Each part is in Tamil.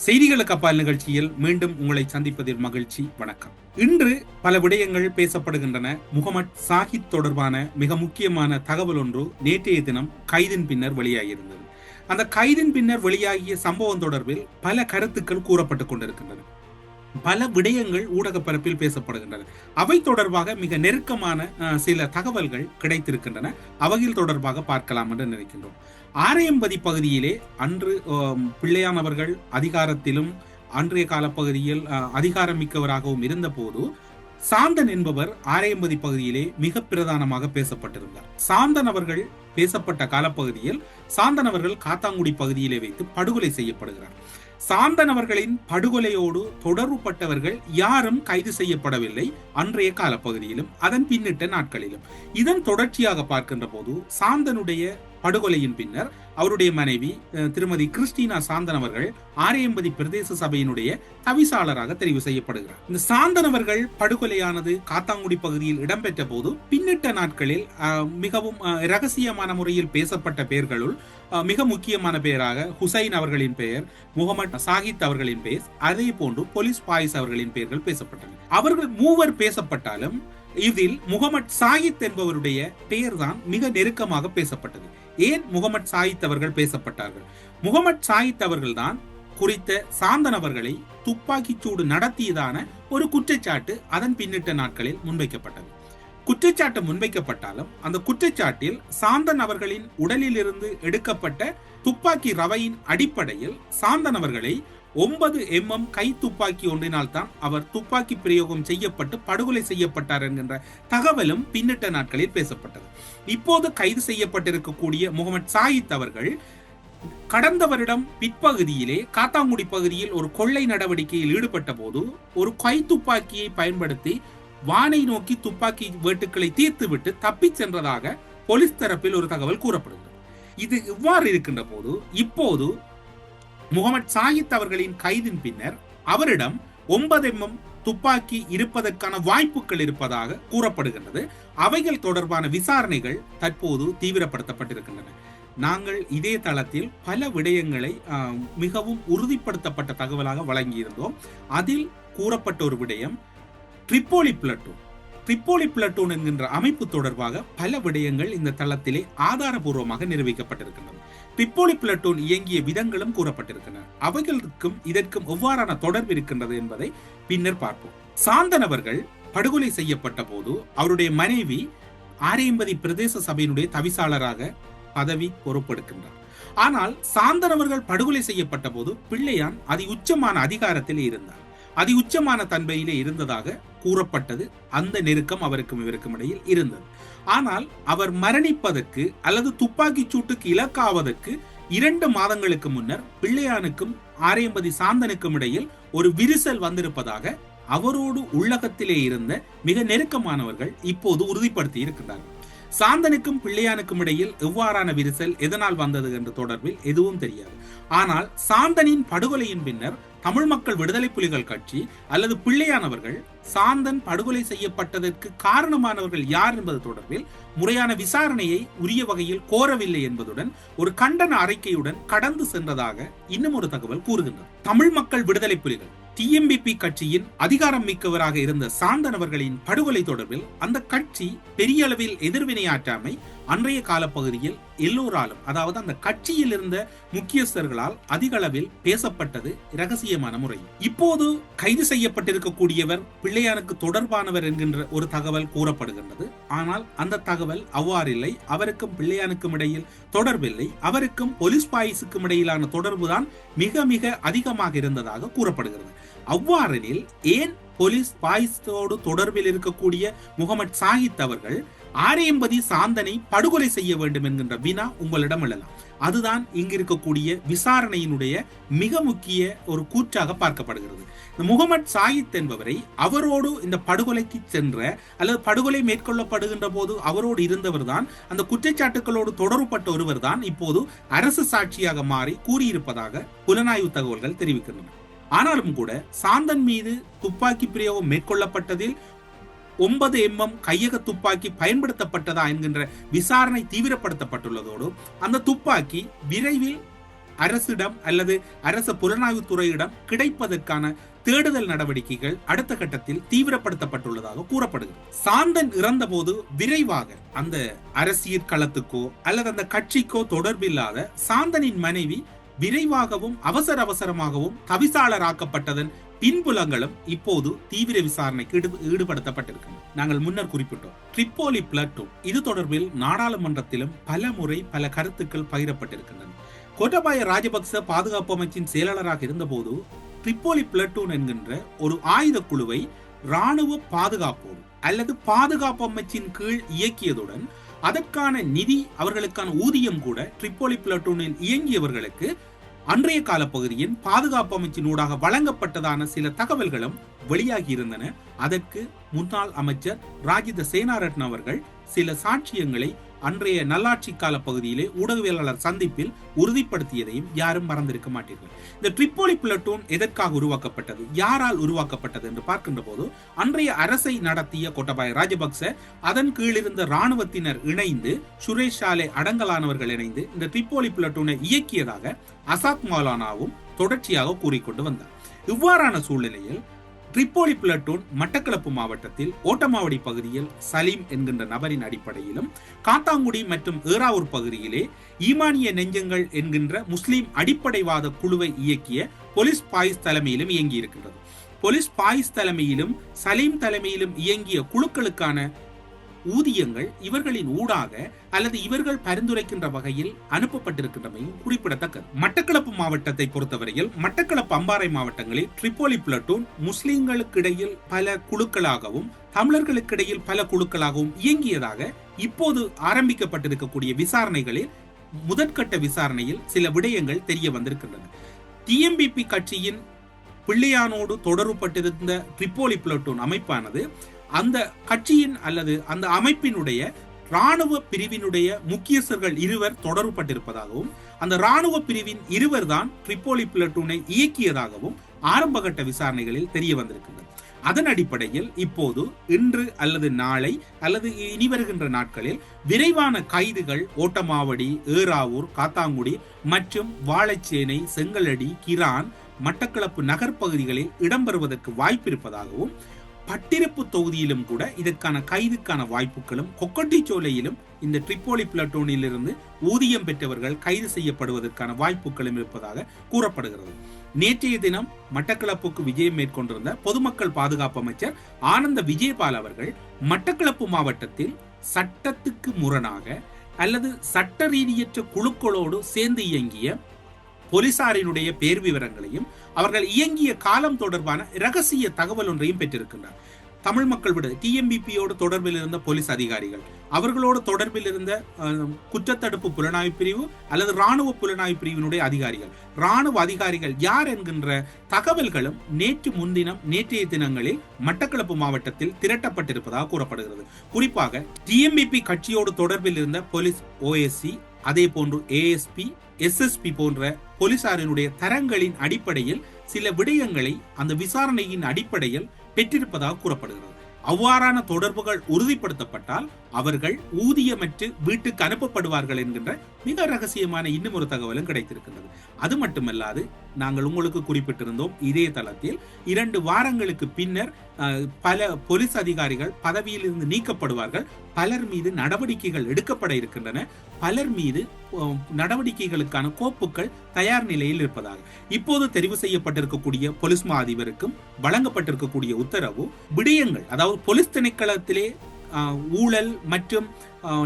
செய்திகளுக்கு அப்பால் நிகழ்ச்சியில் மீண்டும் உங்களை சந்திப்பதில் மகிழ்ச்சி. வணக்கம். இன்று பல விடயங்கள் பேசப்படுகின்றன. முகமட் சாஹித் தொடர்பான மிக முக்கியமான தகவல் ஒன்று நேற்றைய தினம் கைதின் பின்னர் வெளியாகியிருந்தது. அந்த கைதின் பின்னர் வெளியாகிய சம்பவம் தொடர்பில் பல கருத்துக்கள் கூறப்பட்டுக் கொண்டிருக்கின்றன. பல விடயங்கள் ஊடக பரப்பில் பேசப்படுகின்றன. அவை தொடர்பாக மிக நெருக்கமான சில தகவல்கள் கிடைத்திருக்கின்றன. அவையில் தொடர்பாக பார்க்கலாம் என்று நினைக்கின்றோம். ஆரையம்பதி பகுதியிலே அன்று பிள்ளையான் அவர்கள் அதிகாரத்திலும் அன்றைய காலப்பகுதியில் அதிகாரம் மிக்கவராகவும் இருந்த போது சாந்தன் என்பவர் ஆரையம்பதி பகுதியிலே மிக பிரதானமாக பேசப்பட்டிருந்தார். சாந்தன் அவர்கள் பேசப்பட்ட காலப்பகுதியில் சாந்தன் அவர்கள் காத்தாங்குடி பகுதியிலே வைத்து படுகொலை செய்யப்படுகிறார். சாந்தன் அவர்களின் படுகொலையோடு தொடர்புபட்டவர்கள் யாரும் கைது செய்யப்படவில்லை அன்றைய காலப்பகுதியிலும் அதன் பின்னிட்ட நாட்களிலும். இதன் தொடர்ச்சியாக பார்க்கின்ற போது சாந்தனுடைய படுகொலையின் பின்னர் அவருடைய மனைவி திருமதி கிறிஸ்டினா சாந்தன் அவர்கள் ஆரையம்பதி பிரதேச சபையினுடைய தவிசாளராக தெரிவு செய்யப்படுகிறார். இந்த சாந்தன் அவர்கள் படுகொலையானது காத்தாங்குடி பகுதியில் இடம்பெற்ற போது பின்னிட்ட நாட்களில் மிகவும் இரகசியமான முறையில் பேசப்பட்ட பெயர்களுள் மிக முக்கியமான பெயராக ஹுசைன் அவர்களின் பெயர், முகமட் சாஹித் அவர்களின் பெயர், அதே போன்று போலீஸ் பாய்ஸ் அவர்களின் பெயர்கள் பேசப்பட்டன. அவர்கள் மூவர் பேசப்பட்டாலும் இதில் முகமட் சாஹித் என்பவருடைய பெயர்தான் மிக நெருக்கமாக பேசப்பட்டது. ஏன் முகமட் சாஹித் அவர்கள் பேசப்பட்டார்கள்? முகமட் சாஹித் அவர்கள் தான் குறித்த சாந்தன் அவர்களை துப்பாக்கிச்சூடு நடத்தியதான ஒரு குற்றச்சாட்டு அதன் பின்னிட்ட நாட்களில் முன்வைக்கப்பட்டது. குற்றச்சாட்டு முன்வைக்கப்பட்டாலும் அந்த குற்றச்சாட்டில் சாந்தன் அவர்களின் உடலில் இருந்து எடுக்கப்பட்ட துப்பாக்கி ரவையின் அடிப்படையில் சாந்தன் அவர்களை 9 mm கை துப்பாக்கி ஒன்றினால் தான் அவர் துப்பாக்கி பிரயோகம் செய்யப்பட்டு படுகொலை செய்யப்பட்டார் என்கின்ற தகவலும் பின்னிட்ட நாட்களில் பேசப்பட்டது. இப்போது கைது செய்யப்பட்டிருக்கக்கூடிய முகமட் சாஹித் அவர்கள் கடந்த வருடம் பிற்பகுதியிலே காத்தாங்குடி பகுதியில் ஒரு கொள்ளை நடவடிக்கையில் ஈடுபட்ட போது ஒரு கை துப்பாக்கியை பயன்படுத்தி வானை நோக்கி துப்பாக்கி வேட்டுக்களை தீர்த்துவிட்டு தப்பி சென்றதாக போலீஸ் தரப்பில் ஒரு தகவல் கூறப்படுகிறது. இது இவ்வாறு இருக்கின்ற போது இப்போது முகமட் சாஹித் அவர்களின் கைதின் பின்னர் அவரிடம் 9 mm துப்பாக்கி இருப்பதற்கான வாய்ப்புகள் இருப்பதாக கூறப்படுகின்றது. அவைகள் தொடர்பான விசாரணைகள் தற்போது தீவிரப்படுத்தப்பட்டிருக்கின்றன. நாங்கள் இதே தளத்தில் பல விடயங்களை மிகவும் உறுதிப்படுத்தப்பட்ட தகவலாக வழங்கியிருந்தோம். அதில் கூறப்பட்ட ஒரு விடயம் ட்ரிப்போலி பிளட்டூன் என்கின்ற அமைப்பு தொடர்பாக பல விடயங்கள் இந்த தளத்திலே ஆதாரபூர்வமாக நிரூபிக்கப்பட்டிருக்கின்றன. ட்ரிப்போலி பிளட்டூன் இயங்கிய விதங்களும் கூறப்பட்டிருக்கின்றன. அவைகளுக்கும் இதற்கும் எவ்வாறான தொடர்பு இருக்கின்றது என்பதை பின்னர் பார்ப்போம். சாந்தன் அவர்கள் படுகொலை செய்யப்பட்ட போது அவருடைய மனைவி ஆரையம்பதி பிரதேச சபையினுடைய தவிசாளராக பதவி பொறுப்பெடுக்கின்றார். ஆனால் சாந்தன் அவர்கள் படுகொலை செய்யப்பட்ட போது பிள்ளையான் அதி உச்சமான அதிகாரத்திலே இருந்தார். அதி உச்சமான தன்மையிலே இருந்ததாக கூறப்பட்டது. அந்த நெருக்கம் அவருக்கும் இவருக்கும் இடையில் இருந்தது. ஆனால் அவர் மரணிப்பதற்கு அல்லது துப்பாக்கி சூட்டுக்கு இலக்காவதற்கு 2 மாதங்களுக்கு முன்னர் பிள்ளையானுக்கும் ஆரையம்பதி சாந்தனுக்கும் இடையில் ஒரு விரிசல் வந்திருப்பதாக அவரோடு உள்ளகத்திலே இருந்த மிக நெருக்கமானவர்கள் இப்போது உறுதிப்படுத்தி இருக்கிறார்கள். சாந்தனுக்கும் பிள்ளையானுக்கும் இடையில் எவ்வாறான விரிசல் எதனால் வந்தது என்ற தொடர்பில் எதுவும் தெரியாது. ஆனால் சாந்தனின் படுகொலையின் பின்னர் தமிழ் மக்கள் விடுதலை புலிகள் கட்சி அல்லது பிள்ளையானவர்கள் சாந்தன் படுகொலை செய்யப்பட்டதற்கு காரணமானவர்கள் யார் என்பது தொடர்பில் முறையான விசாரணையை உரிய வகையில் கோரவில்லை என்பதுடன் ஒரு கண்டன அறிக்கையுடன் கடந்து சென்றதாக இன்னும் ஒரு தகவல் கூறுகின்றது. தமிழ் மக்கள் விடுதலை புலிகள் TMBP கட்சியின் அதிகாரம் மிக்கவராக இருந்த சாந்தன் அவர்களின் படுகொலை தொடர்பில் அந்த கட்சி பெரிய அளவில் எதிர்வினையாற்றாமை அன்றைய காலப்பகுதியில் எல்லோராலும், அதாவது அந்த கட்சியில் இருந்த முக்கியஸ்தர்களால் அதிக அளவில் பேசப்பட்டது இரகசியமான முறையில். இப்போது கைது செய்யப்பட்டிருக்கக்கூடியவர் பிள்ளையானுக்கு தொடர்பானவர் என்கின்ற ஒரு தகவல் கூறப்படுகின்றது. ஆனால் அந்த தகவல் அவ்வாறில்லை. அவருக்கும் பிள்ளையானுக்கும் இடையில் தொடர்பில்லை. அவருக்கும் போலீஸ் பாய்ஸுக்கும் இடையிலான தொடர்புதான் மிக மிக அதிகமாக இருந்ததாக கூறப்படுகிறது. அவ்வாறெனில் ஏன் போலீஸ் பாய்ஸோடு தொடர்பில் இருக்கக்கூடிய முகமட் சாஹித் அவர்கள் ஆரையம்பதி சாந்தனை படுகொலை செய்ய வேண்டும் என்கின்ற வினா உங்களிடம் எழலாம். அதுதான் இங்கு இருக்கக்கூடிய விசாரணையினுடைய மிக முக்கிய ஒரு கூற்றாக பார்க்கப்படுகிறது. இந்த முகமட் சாஹித் என்பவரை அவரோடு இந்த படுகொலைக்கு சென்ற அல்லது படுகொலை மேற்கொள்ளப்படுகின்ற போது அவரோடு இருந்தவர் தான், அந்த குற்றச்சாட்டுகளோடு தொடர்புபட்ட ஒருவர் தான் இப்போது அரசு சாட்சியாக மாறி கூறியிருப்பதாக புலனாய்வு தகவல்கள் தெரிவிக்கின்றன. ஆனாலும் கூட சாந்தன் மீது துப்பாக்கி பிரயோகம் மேற்கொள்ளப்பட்டதில் 9 mm கையக துப்பாக்கி பயன்படுத்தப்பட்டதா என்கின்ற விசாரணை தீவிரப்படுத்தப்பட்டுள்ளதோடு அந்த துப்பாக்கி விரைவில் அரசிடம் அல்லது அரச புலனாய்வுத்துறையிடம் கிடைப்பதற்கான தேடுதல் நடவடிக்கைகள் அடுத்த கட்டத்தில் தீவிரப்படுத்தப்பட்டுள்ளதாக கூறப்படுகிறது. சாந்தன் இறந்த போது விரைவாக அந்த அரசியல் களத்துக்கோ அல்லது அந்த கட்சிக்கோ தொடர்பில்லாத சாந்தனின் மனைவி விரைவாகவும் அவசரமாகவும் தவிசாளராக்கப்பட்டதன் பின்புலங்களும் இப்போது தீவிர விசாரணைக்கு ஈடுபடுத்தப்பட்டிருக்கின்றன. நாங்கள் முன்னர் குறிப்பிட்டோம் ட்ரிப்போலி பிளட்டூன் இது தொடர்பில் நாடாளுமன்றத்திலும் பல முறை பல கருத்துக்கள் பகிரப்பட்டிருக்கின்றன. கோட்டாபய ராஜபக்ச பாதுகாப்பு அமைச்சின் செயலாளராக இருந்தபோது ட்ரிப்போலி பிளட்டூன் என்கின்ற ஒரு ஆயுத குழுவை ராணுவ பாதுகாப்போடு அல்லது பாதுகாப்பு அமைச்சின் கீழ் இயக்கியதுடன் அதற்கான நிதி அவர்களுக்கான ஊதியம் கூட ட்ரிப்போலி பிளட்டூனில் இயங்கியவர்களுக்கு அன்றைய காலப்பகுதியின் பாதுகாப்பு அமைச்சினூடாக வழங்கப்பட்டதான சில தகவல்களும் வெளியாகி இருந்தன. அதற்கு முன்னாள் அமைச்சர் ராஜித சேனாரட்ன அவர்கள் சில சாட்சியங்களை அன்றைய நல்லாட்சி கால பகுதியிலே ஊடகவியலாளர் சந்திப்பில் உறுதிப்படுத்தியதையும் யாரும் மறந்திருக்க மாட்டீர்கள். இந்த ட்ரிப்போலி பிளட்டூன் எதற்காக உருவாக்கப்பட்டது, யாரால் உருவாக்கப்பட்டது என்று பார்க்கின்ற போது அன்றைய அரசை நடத்திய கோட்டாபய ராஜபக்ச அதன் கீழிருந்த இராணுவத்தினர் இணைந்து சுரேஷ் ஷாலே அடங்கலானவர்கள் இணைந்து இந்த ட்ரிப்போலி பிளட்டூனை இயக்கியதாக அசாத் மௌலானாவும் தொடர்ச்சியாக கூறிக்கொண்டு வந்தார். இவ்வாறான சூழ்நிலையில் ட்ரிப்போலி பிளட்டூன் மட்டக்களப்பு மாவட்டத்தில் ஓட்டமாவடி பகுதியில் சலீம் என்கின்ற நபரின் அடிப்படையிலும் காத்தாங்குடி மற்றும் ஏறாவூர் பகுதியிலே ஈமானிய நெஞ்சங்கள் என்கின்ற முஸ்லிம் அடிப்படைவாத குழுவை இயக்கிய போலீஸ் பாயிஸ் தலைமையிலும் இயங்கி இருக்கின்றது. போலீஸ் பாயிஸ் தலைமையிலும் சலீம் தலைமையிலும் இயங்கிய குழுக்களுக்கான ஊதியங்கள் இவர்களின் ஊடாக அல்லது இவர்கள் பரிந்துரைக்கின்ற வகையில் அனுப்பப்பட்டிருக்கின்றமையும் குறிப்பிடத்தக்கது. மட்டக்களப்பு மாவட்டத்தை பொறுத்தவரையில் மட்டக்களப்பு அம்பாறை மாவட்டங்களில் ட்ரிப்போலி பிளட்டூன் முஸ்லிம்களுக்கு இடையில் பல குழுக்களாகவும் தமிழர்களுக்கு இடையில் பல குழுக்களாகவும் இயங்கியதாக இப்போது ஆரம்பிக்கப்பட்டிருக்கக்கூடிய விசாரணைகளில் முதற்கட்ட விசாரணையில் சில விடயங்கள் தெரிய வந்திருக்கின்றன. டிஎம்பிபி கட்சியின் பிள்ளையானோடு தொடர்புபட்டிருந்த ட்ரிப்போலி பிளட்டூன் அமைப்பானது அந்த கட்சியின் அல்லது அந்த அமைப்பினுடைய ராணுவ பிரிவினுடைய முக்கியஸ்தர்கள் இருவர் தொடர்புபட்டிருப்பதாகவும் அந்த ராணுவ பிரிவின் இருவர் தான் ட்ரிப்போலி பிளட்டூனை இயக்கியதாகவும் ஆரம்பகட்ட விசாரணைகளில் தெரிய வந்திருக்கின்றன. அதன் அடிப்படையில் இப்போது இன்று அல்லது நாளை அல்லது இனி வருகின்ற நாட்களில் விரைவான கைதுகள் ஓட்டமாவடி, ஏறாவூர், காத்தாங்குடி மற்றும் வாழைச்சேனை, செங்கலடி, கிரான், மட்டக்களப்பு நகர்ப்பகுதிகளில் இடம்பெறுவதற்கு வாய்ப்பு இருப்பதாகவும் பட்டிருப்பு தொகுதியிலும் கூட இதற்கான கைதுக்கான வாய்ப்புகளும் கொக்கட்டிச்சோலையிலும் இந்த ட்ரிப்போலி பிளட்டூனில் இருந்து ஊதியம் பெற்றவர்கள் கைது செய்யப்படுவதற்கான வாய்ப்புகளும் இருப்பதாக கூறப்படுகிறது. நேற்றைய தினம் மட்டக்களப்புக்கு விஜயம் மேற்கொண்டிருந்த பொதுமக்கள் பாதுகாப்பு அமைச்சர் ஆனந்த விஜயபால் அவர்கள் மட்டக்களப்பு மாவட்டத்தில் சட்டத்துக்கு முரணாக அல்லது சட்ட ரீதியற்ற குழுக்களோடு சேர்ந்து இயங்கிய போலீசாரினுடைய பேர் விவரங்களையும் அவர்கள் இயங்கிய காலம் தொடர்பான இரகசிய தகவல் ஒன்றையும் பெற்றிருக்கின்றார். தமிழ் மக்கள் விட டிஎம்பிபியோடு தொடர்பில் இருந்த போலீஸ் அதிகாரிகள், அவர்களோடு தொடர்பில் இருந்த குற்றத்தடுப்பு புலனாய்வு பிரிவு அல்லது ராணுவ புலனாய்வு பிரிவினுடைய அதிகாரிகள், ராணுவ அதிகாரிகள் யார் என்கின்ற தகவல்களும் நேற்றைய தினங்களில் மட்டக்களப்பு மாவட்டத்தில் திரட்டப்பட்டிருப்பதாக கூறப்படுகிறது. குறிப்பாக டிஎம்பிபி கட்சியோடு தொடர்பில் இருந்த போலீஸ் ஓஎஸ்சி, அதே போன்று ஏஎஸ்பி, எஸ்எஸ்பி போன்ற போலீசாரினுடைய தரங்களின் அடிப்படையில் சில விடயங்களை அந்த விசாரணையின் அடிப்படையில் பெற்றிருப்பதாக கூறப்படுகிறது. அவ்வாறான தொடர்புகள் உறுதிப்படுத்தப்பட்டால் அவர்கள் ஊதியமற்று வீட்டுக்கு அனுப்பப்படுவார்கள் என்கின்ற மிக ரகசியமான இன்னும் ஒரு தகவலும் கிடைத்திருக்கின்றது. அது மட்டுமல்லாது நாங்கள் உங்களுக்கு குறிப்பிட்டிருந்தோம், இதே தளத்தில் 2 வாரங்களுக்கு பின்னர் பல போலீஸ் அதிகாரிகள் பதவியில் இருந்து நீக்கப்படுவார்கள், பலர் மீது நடவடிக்கைகள் எடுக்கப்பட இருக்கின்றன, பலர் மீது நடவடிக்கைகளுக்கான கோப்புகள் தயார் நிலையில் இருப்பதாக இப்போது தெரிவு செய்யப்பட்டிருக்கக்கூடிய போலீஸ் மா அதிபருக்கும் வழங்கப்பட்டிருக்கக்கூடிய உத்தரவு விடயங்கள், அதாவது போலீஸ் திணைக்களத்திலே ஊழல் மற்றும்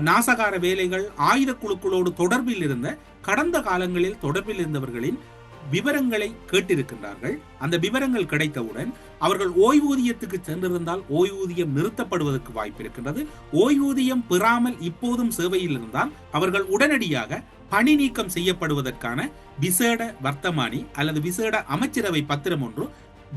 நாசகார வேலைகள், ஆயுத குழுக்களோடு தொடர்பில் இருந்த கடந்த காலங்களில் தொடர்பில் இருந்தவர்களின் விவரங்களை கேட்டிருக்கின்றார்கள். அந்த விவரங்கள் கிடைத்தவுடன் அவர்கள் ஓய்வூதியத்துக்கு சென்றிருந்தால் ஓய்வூதியம் நிறுத்தப்படுவதற்கு வாய்ப்பு இருக்கின்றது. ஓய்வூதியம் பெறாமல் இப்போதும் சேவையில் இருந்தால் அவர்கள் உடனடியாக பணி நீக்கம் செய்யப்படுவதற்கான விசேட வர்த்தமானி அல்லது விசேட அமைச்சரவை பத்திரம் ஒன்று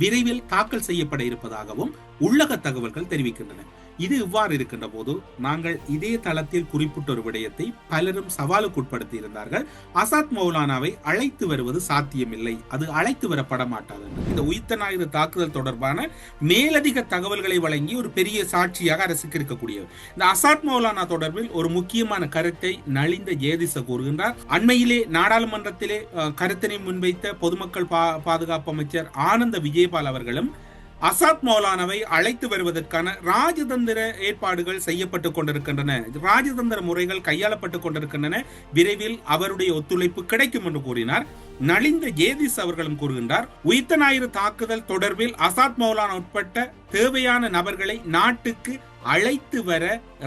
விரைவில் தாக்கல் செய்யப்பட இருப்பதாகவும் உள்ளக தகவல்கள் தெரிவிக்கின்றன. இது இவ்வாறு இருக்கின்ற போது நாங்கள் இதே தளத்தில் குறிப்பிட்ட ஒரு விடயத்தை பலரும் சவாலுக்கு உட்படுத்தி இருந்தார்கள். அசாத் மௌலானாவை அழைத்து வருவது சாத்தியமில்லை, அது அழைத்து வரப்பட மாட்டாது. இந்த உயிர்த்த ஞாயிறு தாக்குதல் தொடர்பான மேலதிக தகவல்களை வழங்கி ஒரு பெரிய சாட்சியாக அரசுக்கு இருக்கக்கூடியது. இந்த அசாத் மௌலானா தொடர்பில் ஒரு முக்கியமான கருத்தை நலிந்த ஜேதிச கூறுகின்றார். அண்மையிலே நாடாளுமன்றத்திலே கருத்தினை முன்வைத்த பொதுமக்கள் பாதுகாப்பு அமைச்சர் ஆனந்த விஜயபால் அவர்களும் அசாத் மௌலானாவை அழைத்து வருவதற்கான ராஜதந்திர ஏற்பாடுகள் செய்யப்பட்டுக் கொண்டிருக்கின்றன, ராஜதந்திர முறைகள் கையாளப்பட்டுக் கொண்டிருக்கின்றன, விரைவில் அவருடைய ஒத்துழைப்பு கிடைக்கும் என்று கூறினார். நலிந்த ஜேதிஸ் அவர்களும் கூறுகின்றார், உயிர்த்த ஞாயிறு தாக்குதல் தொடர்பில் அசாத் மௌலானா உட்பட்ட தேவையான நபர்களை நாட்டுக்கு அழைத்து வர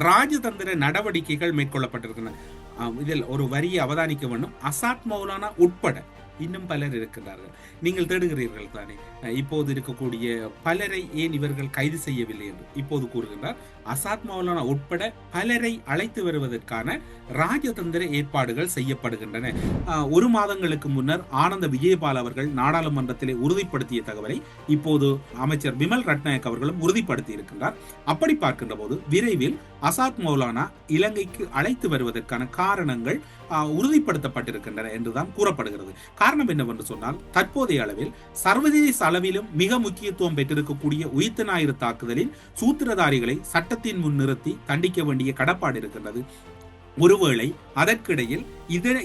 ராஜதந்திர நடவடிக்கைகள் மேற்கொள்ளப்பட்டிருக்கின்றன. இதில் ஒரு வரியை அவதானிக்க வேண்டும். அசாத் மௌலானா உட்பட இன்னும் பலர் இருக்கின்றார்கள். நீங்கள் தேடுகிறீர்கள் தானே, இப்போது இருக்கக்கூடிய பலரை ஏன் இவர்கள் கைது செய்யவில்லை என்று இப்போது கூறுகின்றார். அசாத் மௌலானா உட்பட பலரை அழைத்து வருவதற்கான ராஜதந்திர ஏற்பாடுகள் செய்யப்படுகின்றன. ஒரு மாதங்களுக்கு முன்னர் ஆனந்த விஜயபால் அவர்கள் நாடாளுமன்றத்திலே உறுதிப்படுத்திய தகவலை இப்போது அமைச்சர் விமல் ரட்நாயக் அவர்களும் உறுதிப்படுத்தி இருக்கின்றார். அப்படி பார்க்கின்ற போது விரைவில் அசாத் மௌலானா இலங்கைக்கு அழைத்து வருவதற்கான காரணங்கள் உறுதிப்படுத்தப்பட்டிருக்கின்றன என்றுதான் கூறப்படுகிறது. காரணம் என்னவென்று சொன்னால், தற்போதைய அளவில் சர்வதேச அளவிலும் மிக முக்கியத்துவம் பெற்றிருக்கக்கூடிய உயிர்த்த ஞாயிறு தாக்குதலின் சூத்திரதாரிகளை சட்டத்தின் முன் நிறுத்தி தண்டிக்க வேண்டிய கடப்பாடு இருக்கின்றது. ஒருவேளை அதற்கிடையில்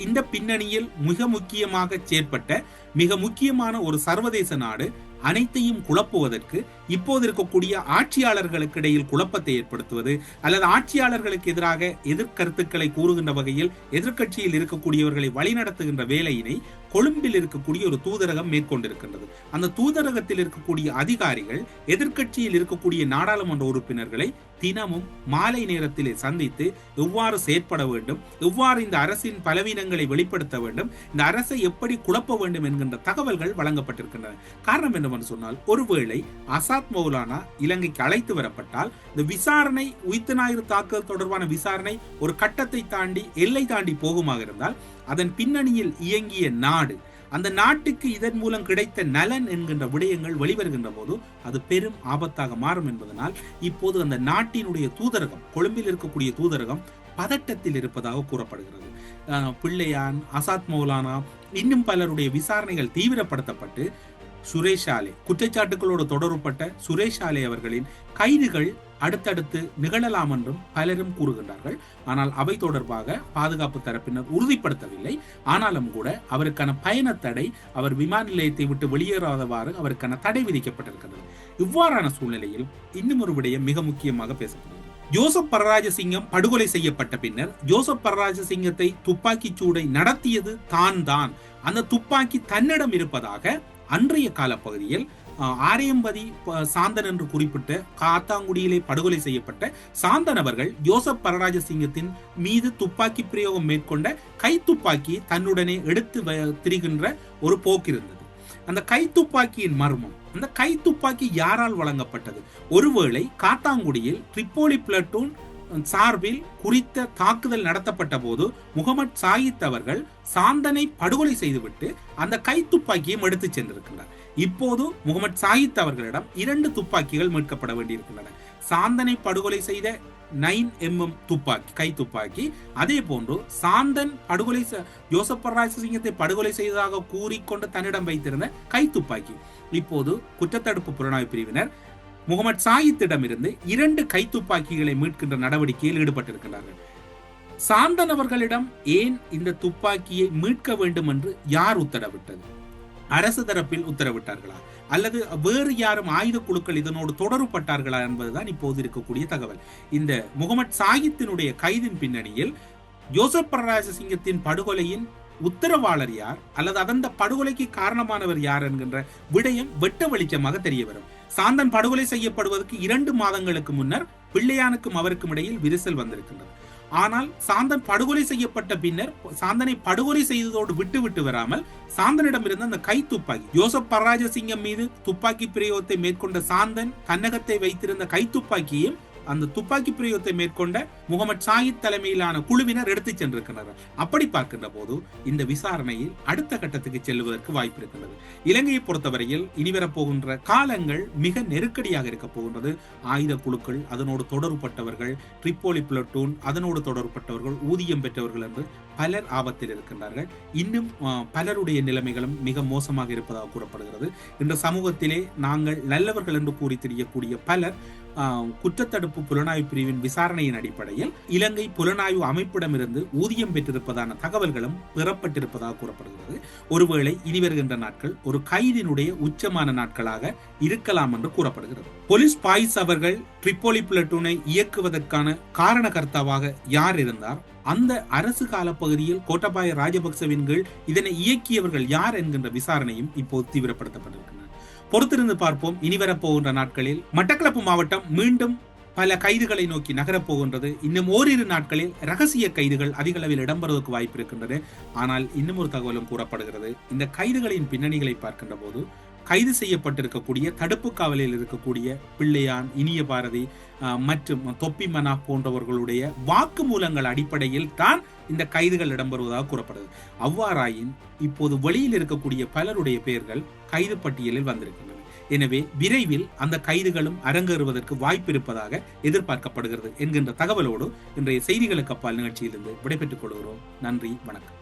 இந்த பின்னணியில் மிக முக்கியமாக செயற்பட்ட மிக முக்கியமான ஒரு சர்வதேச நாடு அனைத்தையும் குழப்புவதற்கு இப்போது இருக்கக்கூடிய ஆட்சியாளர்களுக்கு இடையில் குழப்பத்தை ஏற்படுத்துவது அல்லது ஆட்சியாளர்களுக்கு எதிராக எதிர்கருத்துக்களை கூறுகின்ற வகையில் எதிர்கட்சியில் இருக்கக்கூடியவர்களை வழிநடத்துகின்ற வேலையினை கொழும்பில் இருக்கக்கூடிய ஒரு தூதரகம் மேற்கொண்டிருக்கின்றது. அந்த தூதரகத்தில் இருக்கக்கூடிய அதிகாரிகள் எதிர்கட்சியில் இருக்கக்கூடிய நாடாளுமன்ற உறுப்பினர்களை தினமும் மாலை நேரத்திலே சந்தித்து எவ்வாறு செயற்பட வேண்டும், எவ்வாறு இந்த அரசின் பலவீனங்களை வெளிப்படுத்த வேண்டும், இந்த அரசை எப்படி குழப்ப வேண்டும் என்கின்ற தகவல்கள் வழங்கப்பட்டிருக்கின்றன. காரணம் என்னவென்று சொன்னால், ஒருவேளை அசாத் மௌலானா இலங்கைக்கு அழைத்து வரப்பட்டால் இந்த விசாரணை, உயிர்த்த ஞாயிறு தாக்குதல் தொடர்பான விசாரணை ஒரு கட்டத்தை தாண்டி எல்லை தாண்டி போகுமாக இருந்தால் அதன் பின்னணியில் இயங்கிய நாடு, அந்த நாட்டுக்கு இதன் மூலம் கிடைத்த நலன் என்கின்ற விடயங்கள் வெளிவருகின்ற போது அது பெரும் ஆபத்தாக மாறும் என்பதனால் இப்போது அந்த நாட்டினுடைய தூதரகம், கொழும்பில் இருக்கக்கூடிய தூதரகம் பதட்டத்தில் இருப்பதாக கூறப்படுகிறது. பிள்ளையான், அசாத் மௌலானா இன்னும் பலருடைய விசாரணைகள் தீவிரப்படுத்தப்பட்டு சுரேஷ் ஆலே, குற்றச்சாட்டுகளோடு தொடர்புபட்ட சுரேஷ் ஆலே அவர்களின் கைதுகள் அடுத்தடுத்து நிகழலாம் என்றும் பலரும் கூறுகின்றார்கள். ஆனால் அவை தொடர்பாக பாதுகாப்பு தரப்பினர் உறுதிப்படுத்தவில்லை. ஆனாலும் கூட அவருக்கான பயண தடை, அவர் விமான நிலையத்தை விட்டு வெளியேறாதவாறு அவருக்கான தடை விதிக்கப்பட்டிருக்கிறது. இவ்வாறான சூழ்நிலையில் இன்னும் ஒரு விடயம் மிக முக்கியமாக பேசப்படுகிறது. ஜோசப் பரராஜசிங்கம் படுகொலை செய்யப்பட்ட பின்னர் ஜோசப் பரராஜசிங்கத்தை துப்பாக்கி சூடை நடத்தியது தான், அந்த துப்பாக்கி தன்னிடம் இருப்பதாக அன்றைய காலப்பகுதியில் ஆரியம்பதி சாந்தன் என்று குறிப்பிட்ட காத்தாங்குடியிலே படுகொலை செய்யப்பட்ட சாந்தன் அவர்கள் ஜோசப் பரராஜசிங்கத்தின் மீது துப்பாக்கி பிரயோகம் மேற்கொண்ட கைத்துப்பாக்கி தன்னுடனே எடுத்து திரிகின்ற ஒரு போக்கு இருந்தது. அந்த கைத்துப்பாக்கியின் மர்மம், அந்த கைத்துப்பாக்கி யாரால் வழங்கப்பட்டது? ஒருவேளை காத்தாங்குடியில் ட்ரிப்போலி பிளட்டூன் சார்பில் குறித்த தாக்குதல் நடத்தப்பட்ட போது முகமது சாயித் அவர்கள் சாந்தனை படுகொலை செய்துவிட்டு அந்த கைத்துப்பாக்கியும் எடுத்து சென்றிருக்கின்றார். இப்போது முகமது சாயித் அவர்களிடம் 2 துப்பாக்கிகள் மீட்கப்பட வேண்டியிருக்கின்றன. சாந்தனை படுகொலை செய்த 9mm துப்பாக்கி, கை துப்பாக்கி, அதே போன்று சாந்தன் படுகொலை ஜோசப் பரராஜசிங்கத்தை படுகொலை செய்ததாக கூறிக்கொண்டு தன்னிடம் வைத்திருந்த கை துப்பாக்கி. இப்போது குற்றத்தடுப்பு புலனாய்வு பிரிவினர் முகமது சாயித்திடமிருந்து 2 கைத்துப்பாக்கிகளை மீட்கின்ற நடவடிக்கையில் ஈடுபட்டிருக்கிறார்கள். சாந்தன் அவர்களிடம் ஏன் இந்த துப்பாக்கியை மீட்க வேண்டும் என்று யார் உத்தரவிட்டது? அரசு தரப்பில் உத்தரவிட்டார்களா அல்லது வேறு யாரும் ஆயுத குழுக்கள் இதனோடு தொடர்புபட்டார்களா என்பதுதான் இப்போது இருக்கக்கூடிய தகவல். இந்த முகமது சாயித்தினுடைய கைதின் பின்னணியில் ஜோசப் பரராஜசிங்கத்தின் படுகொலையின் உத்தரவாளர் யார் அல்லது அந்த படுகொலைக்கு காரணமானவர் யார் என்கின்ற விடயம் வெட்ட வெளிச்சமாக தெரிய வரும். சாந்தன் படுகொலை செய்யப்படுவதற்கு 2 மாதங்களுக்கு முன்னர் பிள்ளையானுக்கும் அவருக்கும் இடையில் விரிசல் வந்திருக்கின்றது. ஆனால் சாந்தன் படுகொலை செய்யப்பட்ட பின்னர் சாந்தனை படுகொலை செய்ததோடு விட்டு வராமல் சாந்தனிடம் இருந்த அந்த கை துப்பாக்கி, ஜோசப் பரராஜசிங்கம் மீது துப்பாக்கி பிரயோகத்தை மேற்கொண்ட சாந்தன் தன்னகத்தை வைத்திருந்த கை துப்பாக்கியையும் அந்த துப்பாக்கி பிரயோகத்தை மேற்கொண்ட முகமது சாஹித் தலைமையிலான குழுவினர் எடுத்துச் சென்றிருக்கிறார்கள். அப்படி பார்க்கின்ற போது இந்த விசாரணையில் அடுத்த கட்டத்துக்கு செல்வதற்கு வாய்ப்பு இருக்கின்றது. இலங்கையை பொறுத்தவரையில் இனிவரப்போகின்ற காலங்கள் மிக நெருக்கடியாக இருக்க போகின்றது. ஆயுத குழுக்கள், அதனோடு தொடர்பட்டவர்கள், ட்ரிப்போலி பிளட்டூன், அதனோடு தொடர்பட்டவர்கள், ஊதியம் பெற்றவர்கள் என்று பலர் ஆபத்தில் இருக்கின்றார்கள். இன்னும் பலருடைய நிலைமைகளும் மிக மோசமாக இருப்பதாக கூறப்படுகிறது. இந்த சமூகத்திலே நாங்கள் நல்லவர்கள் என்று கூறி தெரியக்கூடிய பலர் குற்றத்தடுப்பு புலனாய்வு பிரிவின் விசாரணையின் அடிப்படையில் இலங்கை புலனாய்வு அமைப்பிடமிருந்து ஊதியம் பெற்றிருப்பதான தகவல்களும் பெறப்பட்டிருப்பதாக கூறப்படுகிறது. ஒருவேளை இனி வருகின்ற நாட்கள் ஒரு கைதினுடைய உச்சமான நாட்களாக இருக்கலாம் என்று கூறப்படுகிறது. போலீஸ் பாய்ஸ் அவர்கள் ட்ரிப்போலி பிளட்டூனை இயக்குவதற்கான காரணகர்த்தாவாக யார் இருந்தார், அந்த அரசு கால பகுதியில் கோட்டாபாய ராஜபக்சவின் கீழ் இதனை இயக்கியவர்கள் யார் என்கின்ற விசாரணையும் இப்போது தீவிரப்படுத்தப்பட்டிருக்கின்றன. பொறுத்திருந்து பார்ப்போம். இனி வரப்போகின்ற நாட்களில் மட்டக்களப்பு மாவட்டம் மீண்டும் பல கைதுகளை நோக்கி நகரப்போகின்றது. இன்னும் ஓரிரு நாட்களில் ரகசிய கைதுகள் அதிக அளவில் இடம்பெறுவதற்கு வாய்ப்பு இருக்கின்றது. ஆனால் இன்னும் ஒரு தகவலும் கூறப்படுகிறது. இந்த கைதுகளின் பின்னணிகளை பார்க்கின்ற போது கைது செய்யப்பட்டிருக்கக்கூடிய தடுப்பு காவலில் இருக்கக்கூடிய பிள்ளையான், இனிய பாரதி மற்றும் தொப்பி மனா போன்றவர்களுடைய வாக்குமூலங்கள் அடிப்படையில் தான் இந்த கைதுகள் இடம்பெறுவதாக கூறப்படுது. அவ்வாறாயின் இப்போது வெளியில் இருக்கக்கூடிய பலருடைய பெயர்கள் கைது பட்டியலில் வந்திருக்கின்றன. எனவே விரைவில் அந்த கைதுகளும் அரங்கேறுவதற்கு வாய்ப்பு இருப்பதாக எதிர்பார்க்கப்படுகிறது என்கின்ற தகவலோடு இன்றைய செய்திகளுக்கு அப்பால் நிகழ்ச்சியிலிருந்து விடைபெற்றுக் கொள்கிறோம். நன்றி, வணக்கம்.